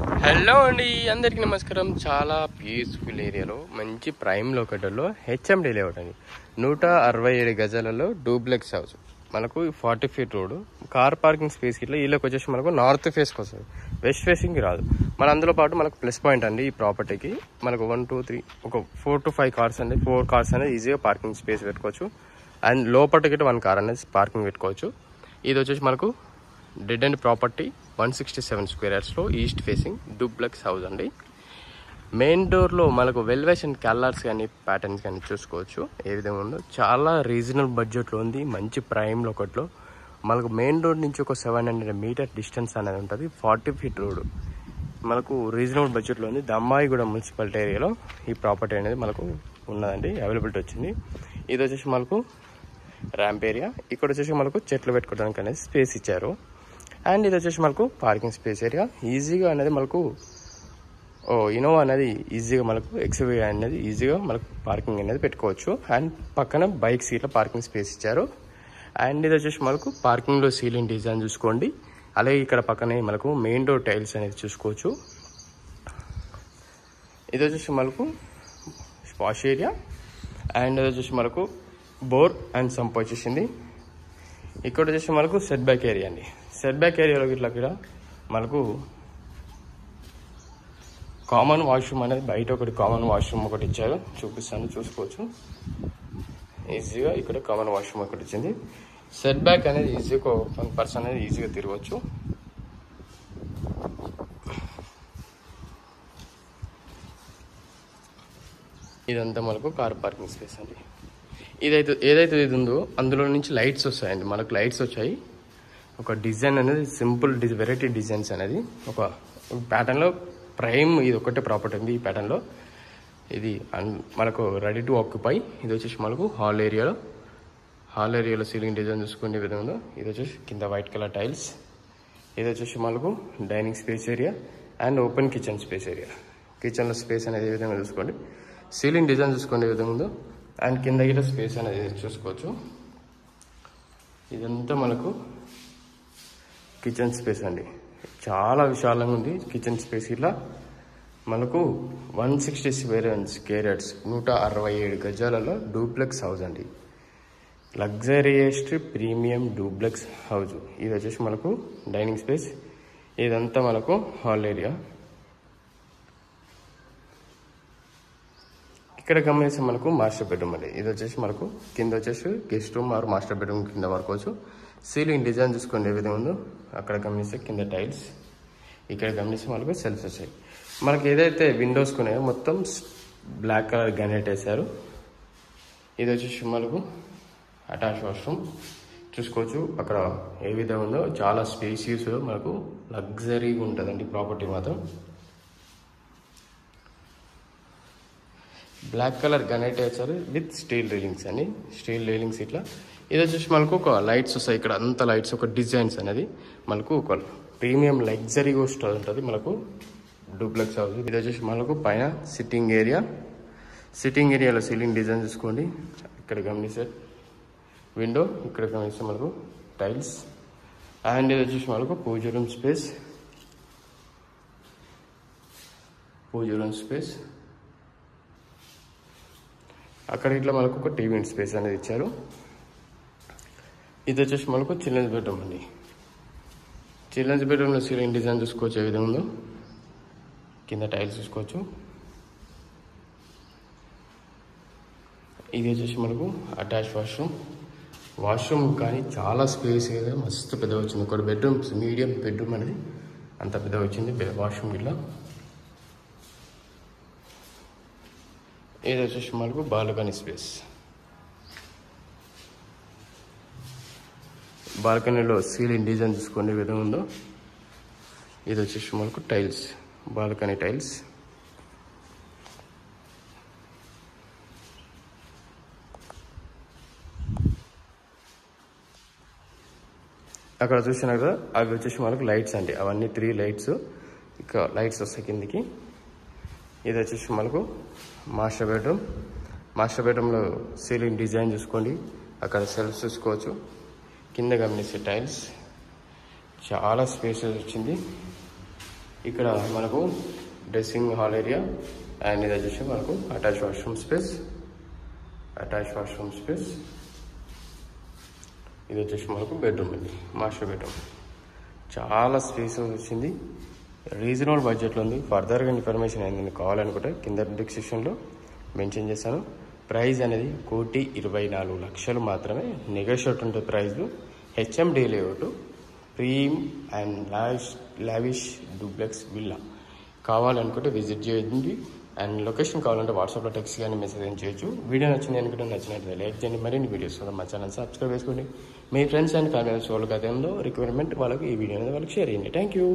Hello అండి, అందరికీ నమస్కారం. చాలా పీస్ఫుల్ ఏరియాలో మంచి ప్రైమ్ లొకేటర్లో హెచ్ఎండి లేఅవుట్ అండి. 167 గజాలలో డూప్లెక్స్ హౌస్. మనకు 40 feet road, car parking space ఇట్లా వీళ్ళకి వచ్చేసి మనకు నార్త్ ఫేస్కి వస్తుంది, వెస్ట్ ఫేసింగ్కి రాదు. మన అందులో పాటు మనకు ప్లస్ పాయింట్ అండి ఈ ప్రాపర్టీకి. మనకు 1 2 3 ఒక 4 to 5 కార్స్ అండి. 4 కార్స్ అనేది ఈజీగా పార్కింగ్ స్పేస్ పెట్టుకోవచ్చు. అండ్ లోపలికి 1 కార్ అనేది పార్కింగ్ పెట్టుకోవచ్చు. ఇది వచ్చేసి మనకు డెడ్ అండ్ ప్రాపర్టీ 167 స్క్వేర్ యార్డ్స్లో ఈస్ట్ ఫేసింగ్ డూప్లెక్స్ హౌస్ అండి. మెయిన్ డోర్లో మనకు వెల్వేషన్ కలర్స్ కానీ ప్యాటర్న్స్ కానీ చూసుకోవచ్చు ఏ విధంగా ఉందో. చాలా రీజనబుల్ బడ్జెట్లో ఉంది, మంచి ప్రైమ్ లొకేట్లో. మనకు మెయిన్ రోడ్ నుంచి ఒక 700 మీటర్ డిస్టెన్స్ అనేది ఉంటుంది. 40 ఫీట్ రోడ్ మనకు రీజనబుల్ బడ్జెట్లో ఉంది. దమ్మాయిగూడ మున్సిపాలిటీ ఏరియాలో ఈ ప్రాపర్టీ అనేది మనకు ఉన్నదండి, అవైలబిలిటీ వచ్చింది. ఇది వచ్చేసి మనకు ర్యాంప్ ఏరియా. ఇక్కడ వచ్చేసి మనకు చెట్లు పెట్టుకోవడానికి అనేది స్పేస్ ఇచ్చారు. అండ్ ఇది వచ్చేసి మనకు పార్కింగ్ స్పేస్ ఏరియా. ఈజీగా అనేది మనకు ఇనోవా అనేది ఈజీగా మనకు ఎక్స్వీ అనేది ఈజీగా మనకు పార్కింగ్ అనేది పెట్టుకోవచ్చు. అండ్ పక్కన బైక్ సీట్ల పార్కింగ్ స్పేస్ ఇచ్చారు. అండ్ ఇది వచ్చేసి మనకు పార్కింగ్లో సీలింగ్ డిజైన్ చూసుకోండి. అలాగే ఇక్కడ పక్కనే మనకు మెయిన్ డోర్ టైల్స్ అనేది చూసుకోవచ్చు. ఇది వచ్చేసి మనకు స్పాష్ ఏరియా. అండ్ ఇది వచ్చేసి మనకు బోర్ అండ్ సంప్ వచ్చేసింది. ఇక్కడ వచ్చేసి మనకు సెట్ బ్యాక్ ఏరియా అండి. సెట్ బ్యాక్ ఏరియాలో ఇక్కడ మనకు కామన్ వాష్రూమ్ అనేది బయట ఒకటి కామన్ వాష్రూమ్ ఒకటి ఇచ్చారు, చూపిస్తాను చూసుకోవచ్చు. ఈజీగా ఇక్కడ కామన్ వాష్రూమ్ ఒకటి ఇచ్చింది. సెట్ బ్యాక్ అనేది ఈజీగా 1 పర్సన్ అనేది ఈజీగా తిరగవచ్చు. ఇదంతా మనకు కార్ పార్కింగ్ స్పేస్ అండి. ఏదైతే ఇది ఉందో అందులో నుంచి లైట్స్ వస్తాయండి. మనకు లైట్స్ వచ్చాయి. ఒక డిజైన్ అనేది సింపుల్ వెరైటీ డిజైన్స్ అనేది ఒక ప్యాటర్న్లో ప్రైమ్. ఇది ఒకటే ప్రాపర్టీ ఉంది ఈ ప్యాటర్న్లో. ఇది మనకు రెడీ టు ఆక్యుపై. ఇది వచ్చేసి మనకు హాల్ ఏరియాలో సీలింగ్ డిజైన్ చూసుకునే విధంగా. ఇది వచ్చేసి కింద వైట్ కలర్ టైల్స్. ఇది వచ్చేసి మనకు dining space area and open kitchen space area. కిచెన్లో స్పేస్ అనేది ఏ విధంగా చూసుకోండి. సీలింగ్ డిజైన్ చూసుకునే విధంగా ఉందో. అండ్ కింద గిట్ల స్పేస్ అనేది చూసుకోవచ్చు. ఇదంతా మనకు కిచెన్ స్పేస్ అండి. చాలా విశాలంగా ఉంది కిచెన్ స్పేస్. ఇట్లా మనకు 167 స్క్వేర్ యార్డ్స్ 167 గజాలలో డూప్లెక్స్ హౌస్ అండి. లగ్జరియస్ట్ ప్రీమియం డూప్లెక్స్ హౌస్. ఇది వచ్చేసి మనకు డైనింగ్ స్పేస్. ఇదంతా మనకు హాల్ ఏరియా. ఇక్కడ గమనిస్తే మనకు మాస్టర్ బెడ్రూమ్ అండి. ఇది వచ్చేసి మనకు కింద వచ్చేసి guest room or master bedroom కింద వాడుకోవచ్చు. సీలింగ్ డిజైన్ చూసుకోండి ఏ విధంగా ఉందో. అక్కడ గమనిస్తే కింద టైల్స్, ఇక్కడ గమనిస్తే మనకు సెల్ఫ్స్ వచ్చాయి. మనకి ఏదైతే విండోస్ కొన్నాయో మొత్తం బ్లాక్ కలర్ గ్రానైట్ వేశారు. ఇది వచ్చేసి మనకు అటాచ్ వాష్రూమ్ చూసుకోవచ్చు. అక్కడ ఏ విధంగా ఉందో చాలా స్పేసియస్ మనకు లగ్జరీగా ఉంటుందండి ప్రాపర్టీ మాత్రం. బ్లాక్ కలర్ గ్రానైట్ వేశారు విత్ స్టీల్ రైలింగ్స్ అని. స్టీల్ రైలింగ్స్ ఇట్లా. ఇది వచ్చేసి మనకు ఒక లైట్స్ వస్తాయి. ఇక్కడ అంత లైట్స్ ఒక డిజైన్స్ అనేది మనకు ఒక ప్రీమియం లగ్జరీగా ఉంటుంది మనకు డూప్లెక్స్ హౌస్. ఇది వచ్చేసి మనకు పైన సిట్టింగ్ ఏరియా. సిట్టింగ్ ఏరియాలో సీలింగ్ డిజైన్ చూసుకోండి. ఇక్కడ గమనిస్తే విండో, ఇక్కడ గమనిస్తే మనకు టైల్స్. అండ్ ఇది వచ్చేసి మనకు పూజ రూమ్ స్పేస్. అక్కడ ఇట్లా మనకు ఒక టీవీ స్పేస్ అనేది ఇచ్చారు. ఇది వచ్చేసి మనకు చిల్డ్రన్స్ బెడ్రూమ్ అండి. చిల్డ్రన్స్ బెడ్రూమ్లో సీలింగ్ డిజైన్ చూసుకోవచ్చు ఏ విధంగా ఉందో. కింద టైల్స్ చూసుకోవచ్చు. ఇది వచ్చేసి మనకు అటాచ్ వాష్రూమ్ కానీ చాలా స్పేస్ ఏదో మస్తు పెద్దగా వచ్చింది. ఒక బెడ్రూమ్స్ మీడియం బెడ్రూమ్ అనేది అంత పెద్దగా వచ్చింది వాష్రూమ్ ఇట్లా. ఇది వచ్చేసి మనకు బాల్కనీ స్పేస్. బాల్కనీలో సీలింగ్ డిజైన్ చూసుకునే విధంగా ఉందో. ఇది వచ్చేసి మనకు టైల్స్, బాల్కనీ టైల్స్. అక్కడ చూసినా కదా అవి వచ్చేసి మనకు లైట్స్ అండి. అవన్నీ 3 లైట్స్. ఇక లైట్స్ వస్తాయి కిందికి. ఇది వచ్చేసి మనకు మాస్టర్ బెడ్రూమ్లో సీలింగ్ డిజైన్ చూసుకోండి. అక్కడ సెల్ఫ్స్ చూసుకోవచ్చు. కింద గమనిస్తే టైల్స్. చాలా స్పేసెస్ వచ్చింది. ఇక్కడ మనకు డ్రెస్సింగ్ హాల్ ఏరియా అండ్ ఇది వచ్చేసి మనకు అటాచ్ వాష్రూమ్ స్పేస్. ఇది వచ్చేసి మనకు బెడ్రూమ్ అండి, మాస్టర్ బెడ్రూమ్. చాలా స్పేస్ వచ్చింది, రీజనబుల్ బడ్జెట్లో ఉంది. ఫర్దర్గా ఇన్ఫర్మేషన్ ఏంటంటే కావాలనుకుంటే కింద డిస్క్రిప్షన్లో మెన్షన్ చేశాను. ప్రైస్ అనేది 1,24,00,000 మాత్రమే. నెగోషియేట్ ఉంటే ప్రైస్లు. HMD layout, prime and lavish duplex villa. కావాలనుకుంటే విజిట్ చేయండి. అండ్ లొకేషన్ కావాలంటే వాట్సాప్లో టెక్స్ట్ కానీ మెసేజ్ అని చేయొచ్చు. వీడియో నచ్చింది అనుకుంటే నచ్చినట్లయితే లైక్ చేయండి. మరిన్ని వీడియోస్ కోసం మా ఛానల్ సబ్స్క్రైబ్ చేసుకోండి. మీ ఫ్రెండ్స్ అండ్ ఫ్యామిలీ వాళ్ళకి అదేందో రిక్వైర్మెంట్ వాళ్ళకి ఈ వీడియో అనేది వాళ్ళకి షేర్ చేయండి. Thank you.